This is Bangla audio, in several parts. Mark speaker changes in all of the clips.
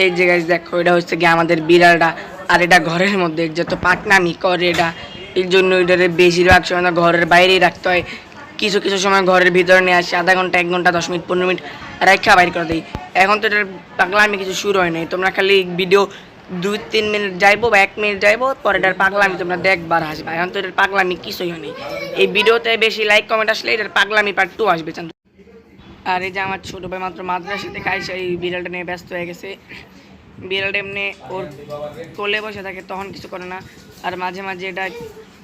Speaker 1: এই যে গাইস দেখো, এটা হচ্ছে কি আমাদের বিড়ালটা। আর এটা ঘরের মধ্যে যত পাকনামি করে এটা, এর জন্য এটারে বেশিরভাগ সময় না ঘরের বাইরেই রাখতে হয়। কিছু কিছু সময় ঘরের ভিতরে নিয়ে আসি, আধা ঘন্টা 1 ঘন্টা 10 মিনিট 15 মিনিট রাখা বাইর করে দিই। এখন তো এটার পাগলামি কিছু শুরু হয় নাই, তোমরা খালি ভিডিও 2-3 মিনিট যাইবো বা 1 মিনিট যাইবো, পরে এটার পাগলামি তোমরা দেখবার আসবে। এখন তো এটার পাগলামি কিছুই হয়নি। এই ভিডিওতে বেশি লাইক কমেন্ট আসলে এটার পাগলামি পার্ট 2 আসবে। আর এই যে আমার ছোটো ভাই মাত্র মাদ্রাসা থেকে আইসা এই বিড়ালটা নিয়ে ব্যস্ত হয়ে গেছে। বিড়ালটা এমনি ওর কোলে বসে থাকে, তখন কিছু করে না। আর মাঝে মাঝে এটা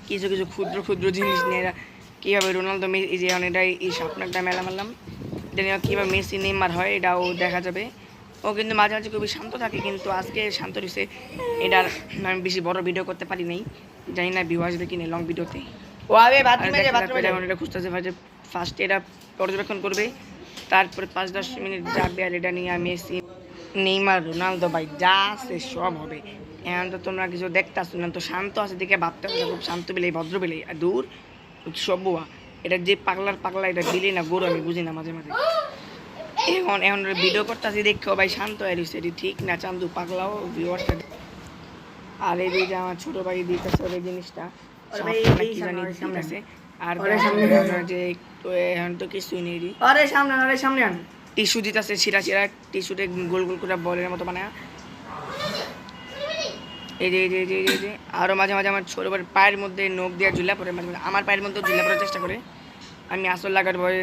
Speaker 1: কিছু কিছু ক্ষুদ্র ক্ষুদ্র জিনিস নিয়ে এরা কীভাবে রোনালদো এই যে এখন এটা এই স্বপ্নটা মেলা মারলাম, এটা নিয়ে কীভাবে মেসি নেইমার হয় এটাও দেখা যাবে। ও কিন্তু মাঝে মাঝে খুবই শান্ত থাকে, কিন্তু আজকে শান্ত রয়েছে। এটার আমি বেশি বড় ভিডিও করতে পারি নাই, জানি না ভিউ আসবে কিনা লং ভিডিওতে। ও আবে এটা খুঁজতেছে ফার্স্টে এটা পর্যবেক্ষণ করবে, তারপরে 5-10 মিনিট যাবে আর এটা নিয়ে মেসি নেইমার রোনালদো ভাই যা আছে সব হবে। এখন তো তোমরা কিছু দেখতেছো না, তো শান্ত আছে দেখে ভাবতে হবে খুব শান্ত বিলেই ভদ্র বিলেই, আর দূর সব বুয়া। এটা যে পাগলা এটা বিলি না গরু আমি বুঝি না মাঝে মাঝে। এখন এখন ভিডিও করতেছি দেখো ভাই শান্ত হয়ে রয়েছে, এটি ঠিক না চান্দু পাগলাও ভিউয়ারটা। আর এই যে আমার ছোট ভাই দিতেছে ওই জিনিসটা কি জানি দিতেছে। আর যে এখন তো কিছুই নেই, আরে সামনে আরে সামনে আন টিস্যু দিতেছে, ছিঁড়া ছিঁড়া টিস্যুতে গোল গোল করে বলের মতো বানায়। এই যে এই যে এই যে এই যে আরও মাঝে মাঝে আমার ছোটো ভাইয়ের পায়ের মধ্যে নখ দিয়ে ঝুলা পড়ে, মাঝে মাঝে আমার পায়ের মধ্যে ঝুলা পড়ার চেষ্টা করে। আমি আসল লাগার ভয়ে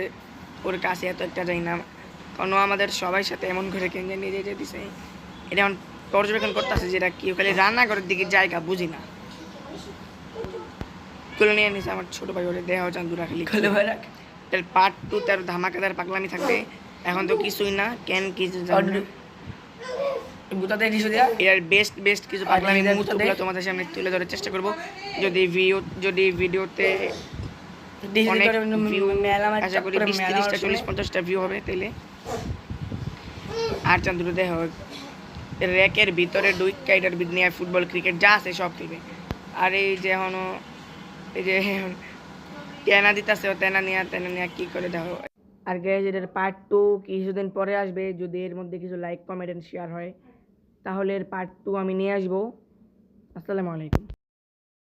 Speaker 1: ওর কাছে এত একটা যাই না, কারণ আমাদের সবাই সাথে এমন করে কেন নিয়ে যেতে দিছে। এটা এখন পর্যবেক্ষণ করতেছে যেটা কি খালি রান্নাঘরের দিকে জায়গা বুঝি না। খুলে নিয়ে নিছে আমার ছোটো ভাই, ওরে দেহ চান্দুরা খালি খুলে ভয় রাখ। তার পার্ট 2 তার ধামাকাদার পাগলামি থাকবে। এখন তো কিছুই না কেন কিছু এর বেস্ট বেস্ট কিছু পাগলামি মুহূর্তগুলো তোমাদের সামনে তুলে ধরার চেষ্টা করব। যদি ভিডিওতে অনেক ভিউ, আশা করি 20-30টা 40-50টা ভিউ হবে তাইলে। আর চান্দুরা দেহ র্যাকের ভিতরে ডুইকাইটার নিয়ে ফুটবল ক্রিকেট যা আছে সব খেলবে। আর এই যে এখনো এই যে টেনা দিতেছে, টেনা নিয়ে কি করে দেখো। আর গাইস এটার পার্ট 2 কিছুদিন পরে আসবে, যদি এর মধ্যে কিছু লাইক কমেন্ট এন্ড শেয়ার হয় তাহলে এর পার্ট 2 আমি নিয়ে আসবো। আসসালামু আলাইকুম।